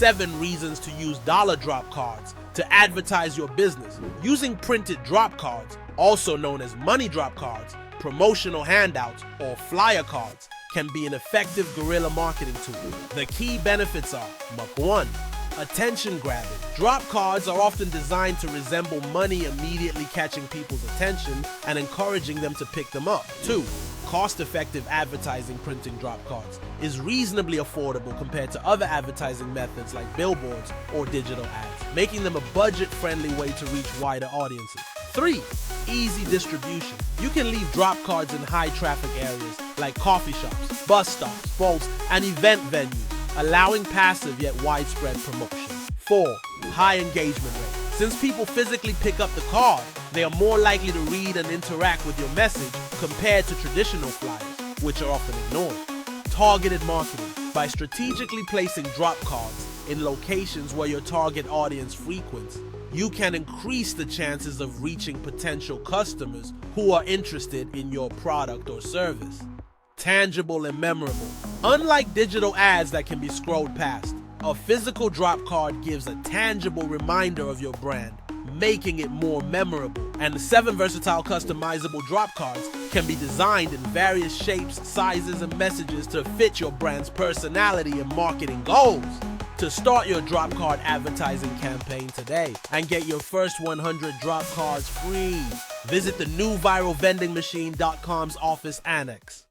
7 reasons to use dollar drop cards to advertise your business. Using printed drop cards, also known as money drop cards, promotional handouts, or flyer cards, can be an effective guerrilla marketing tool. The key benefits are: Muck 1. Attention grabbing. Drop cards are often designed to resemble money, immediately catching people's attention and encouraging them to pick them up. 2. Cost-effective advertising. Printing drop cards is reasonably affordable compared to other advertising methods like billboards or digital ads, making them a budget-friendly way to reach wider audiences. 3. Easy distribution. You can leave drop cards in high-traffic areas like coffee shops, bus stops, boats, and event venues, allowing passive yet widespread promotion. 4. High engagement rate. Since people physically pick up the card, they are more likely to read and interact with your message compared to traditional flyers, which are often ignored. Targeted marketing. By strategically placing drop cards in locations where your target audience frequents, you can increase the chances of reaching potential customers who are interested in your product or service. Tangible and memorable. Unlike digital ads that can be scrolled past, a physical drop card gives a tangible reminder of your brand, making it more memorable. And the 7 versatile customizable drop cards can be designed in various shapes, sizes, and messages to fit your brand's personality and marketing goals. To start your drop card advertising campaign today and get your first 100 drop cards free, visit the new viralvendingmachine.com's office annex.